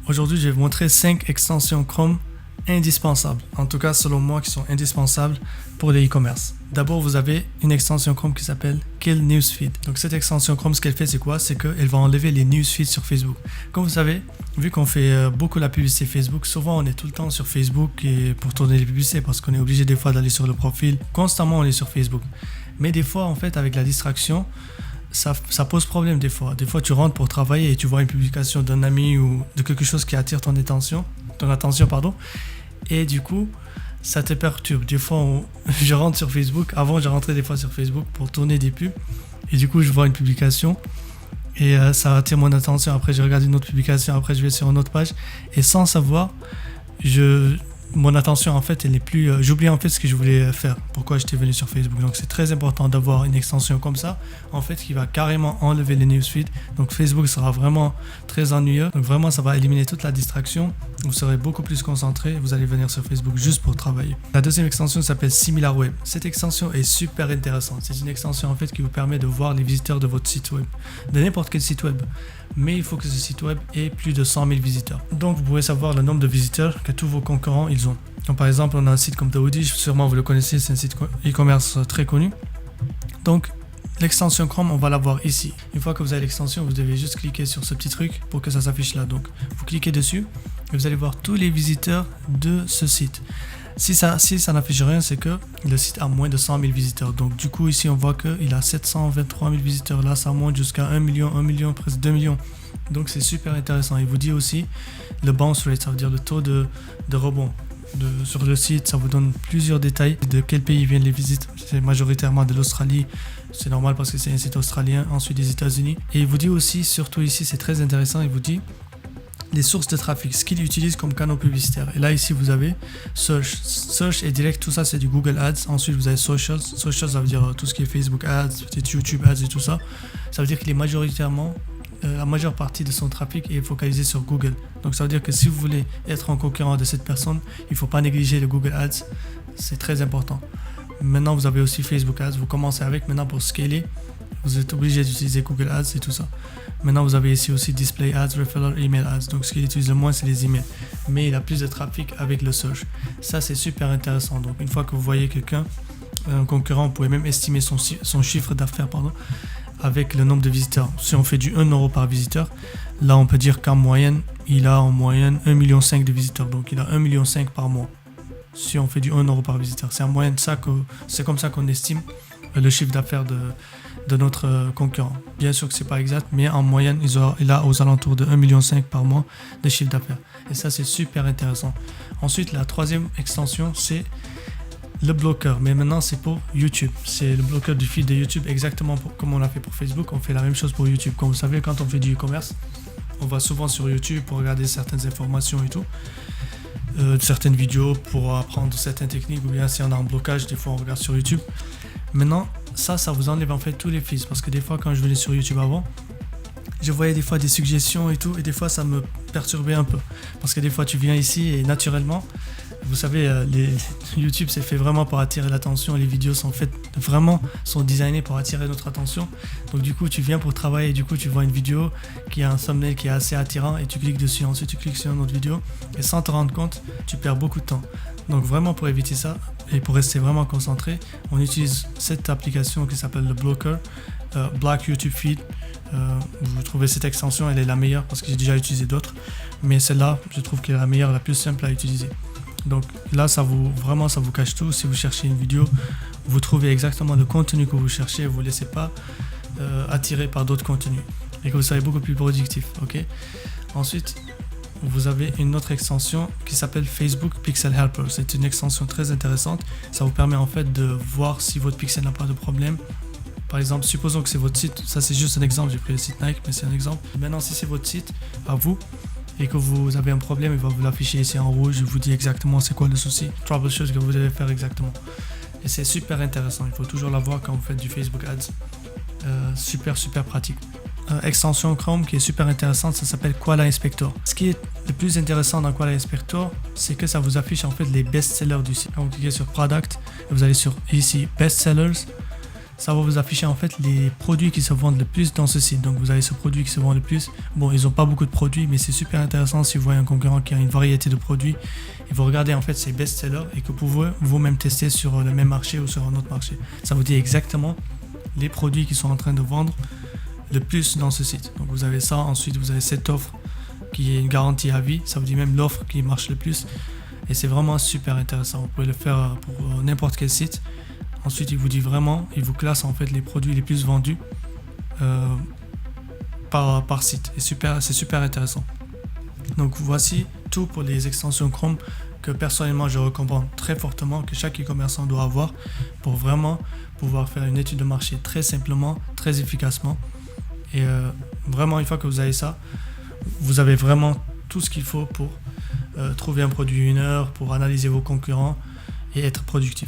Aujourd'hui, je vais vous montrer 5 extensions Chrome indispensables. En tout cas, selon moi, qui sont indispensables pour les e-commerce. D'abord, vous avez une extension Chrome qui s'appelle Kill Newsfeed. Donc, cette extension Chrome, ce qu'elle fait, c'est quoi? C'est qu'elle va enlever les newsfeeds sur Facebook. Comme vous savez, vu qu'on fait beaucoup la publicité Facebook, souvent on est tout le temps sur Facebook et pour tourner les publicités parce qu'on est obligé des fois d'aller sur le profil. Constamment, on est sur Facebook. Mais des fois, en fait, avec la distraction, ça pose problème des fois. Des fois, tu rentres pour travailler et tu vois une publication d'un ami ou de quelque chose qui attire ton attention, et du coup, ça te perturbe. Des fois, je rentre sur Facebook. Avant, je rentrais des fois sur Facebook pour tourner des pubs. Et du coup, je vois une publication et ça attire mon attention. Après, je regarde une autre publication. Après, je vais sur une autre page. Et sans savoir, mon attention, en fait, elle n'est plus... j'oublie en fait ce que je voulais faire. Pourquoi j'étais venu sur Facebook. Donc, c'est très important d'avoir une extension comme ça, en fait, qui va carrément enlever les newsfeeds. Donc, Facebook sera vraiment très ennuyeux. Donc, vraiment, ça va éliminer toute la distraction. Vous serez beaucoup plus concentré. Vous allez venir sur Facebook juste pour travailler. La deuxième extension s'appelle SimilarWeb. Cette extension est super intéressante. C'est une extension, en fait, qui vous permet de voir les visiteurs de votre site web. De n'importe quel site web. Mais il faut que ce site web ait plus de 100 000 visiteurs. Donc, vous pouvez savoir le nombre de visiteurs que tous vos concurrents ils ont. Donc, par exemple, on a un site comme Daoudi, sûrement vous le connaissez, c'est un site e-commerce très connu. Donc, l'extension Chrome, on va la voir ici. Une fois que vous avez l'extension, vous devez juste cliquer sur ce petit truc pour que ça s'affiche là. Donc, vous cliquez dessus et vous allez voir tous les visiteurs de ce site. Si ça n'affiche rien, c'est que le site a moins de 100 000 visiteurs. Donc, du coup, ici, on voit qu'il a 723 000 visiteurs. Là, ça monte jusqu'à 1 million, presque 2 millions. Donc, c'est super intéressant. Il vous dit aussi le bounce rate, ça veut dire le taux de rebond. Sur le site, ça vous donne plusieurs détails de quel pays viennent les visites. C'est majoritairement de l'Australie. C'est normal parce que c'est un site australien. Ensuite, des États-Unis. Et il vous dit aussi, surtout ici, c'est très intéressant, il vous dit les sources de trafic, ce qu'ils utilisent comme canaux publicitaires. Et là, ici, vous avez Search. Search et Direct, tout ça, c'est du Google Ads. Ensuite, vous avez Social. Social, ça veut dire tout ce qui est Facebook Ads, peut-être YouTube Ads et tout ça. Ça veut dire qu'il est majoritairement, la majeure partie de son trafic est focalisée sur Google. Donc, ça veut dire que si vous voulez être en concurrent de cette personne, il ne faut pas négliger le Google Ads. C'est très important. Maintenant, vous avez aussi Facebook Ads. Vous commencez avec. Maintenant, pour scaler, vous êtes obligé d'utiliser Google Ads et tout ça. Maintenant, vous avez ici aussi Display Ads, Referral, Email Ads. Donc, ce qu'il utilise le moins, c'est les emails. Mais il a plus de trafic avec le search. Ça, c'est super intéressant. Donc, une fois que vous voyez quelqu'un, un concurrent, vous pouvez même estimer son chiffre d'affaires, avec le nombre de visiteurs. Si on fait du 1 euro par visiteur, là, on peut dire qu'en moyenne, il a en moyenne 1,5 million de visiteurs. Donc, il a 1,5 million par mois. Si on fait du 1 euro par visiteur. C'est en moyenne c'est comme ça qu'on estime le chiffre d'affaires de notre concurrent. Bien sûr que c'est pas exact, mais en moyenne, il a aux alentours de 1,5 million par mois de chiffre d'affaires. Et ça, c'est super intéressant. Ensuite, la troisième extension, c'est le bloqueur. Mais maintenant, c'est pour YouTube. C'est le bloqueur du feed de YouTube, exactement comme on l'a fait pour Facebook. On fait la même chose pour YouTube. Comme vous savez, quand on fait du e-commerce, on va souvent sur YouTube pour regarder certaines informations et tout. Certaines vidéos pour apprendre certaines techniques, ou bien si on a un blocage, des fois on regarde sur YouTube. Maintenant, ça vous enlève en fait tous les feeds, parce que des fois quand je venais sur YouTube avant, je voyais des fois des suggestions et tout, et des fois ça me perturbait un peu, parce que des fois tu viens ici et naturellement, vous savez, YouTube c'est fait vraiment pour attirer l'attention, les vidéos sont designées pour attirer notre attention. Donc du coup tu viens pour travailler, et du coup tu vois une vidéo qui a un thumbnail qui est assez attirant et tu cliques dessus, ensuite tu cliques sur une autre vidéo et sans te rendre compte tu perds beaucoup de temps. Donc vraiment pour éviter ça et pour rester vraiment concentré, on utilise cette application qui s'appelle le Blocker, Black YouTube Feed. Vous trouvez cette extension, elle est la meilleure parce que j'ai déjà utilisé d'autres, mais celle-là je trouve qu'elle est la meilleure, la plus simple à utiliser. Donc là, ça vous cache tout. Si vous cherchez une vidéo, vous trouvez exactement le contenu que vous cherchez. Vous ne laissez pas attirer par d'autres contenus et que vous serez beaucoup plus productif. Okay. Ensuite, vous avez une autre extension qui s'appelle Facebook Pixel Helper. C'est une extension très intéressante. Ça vous permet en fait de voir si votre pixel n'a pas de problème. Par exemple, supposons que c'est votre site. Ça, c'est juste un exemple. J'ai pris le site Nike, mais c'est un exemple. Maintenant, si c'est votre site à vous, et que vous avez un problème, il va vous l'afficher ici en rouge, il vous dit exactement c'est quoi le souci, troubleshoot que vous devez faire exactement. Et c'est super intéressant, il faut toujours l'avoir quand vous faites du Facebook Ads. Super pratique. Extension Chrome qui est super intéressante, ça s'appelle Koala Inspector. Ce qui est le plus intéressant dans Koala Inspector, c'est que ça vous affiche en fait les best-sellers du site. Quand vous cliquez sur Product, vous allez sur ici Best Sellers, ça va vous afficher en fait les produits qui se vendent le plus dans ce site. Donc vous avez ce produit qui se vend le plus. Bon, ils n'ont pas beaucoup de produits, mais c'est super intéressant si vous voyez un concurrent qui a une variété de produits et vous regardez en fait ses best-sellers et que vous pouvez vous-même tester sur le même marché ou sur un autre marché. Ça vous dit exactement les produits qui sont en train de vendre le plus dans ce site. Donc vous avez ça, ensuite vous avez cette offre qui est une garantie à vie, ça vous dit même l'offre qui marche le plus et c'est vraiment super intéressant. Vous pouvez le faire pour n'importe quel site. Ensuite il vous dit vraiment, il vous classe en fait les produits les plus vendus par site et c'est super intéressant. Donc voici tout pour les extensions Chrome que personnellement je recommande très fortement, que chaque e-commerçant doit avoir pour vraiment pouvoir faire une étude de marché très simplement, très efficacement. Et vraiment, une fois que vous avez ça, vous avez vraiment tout ce qu'il faut pour trouver un produit une heure, pour analyser vos concurrents et être productif.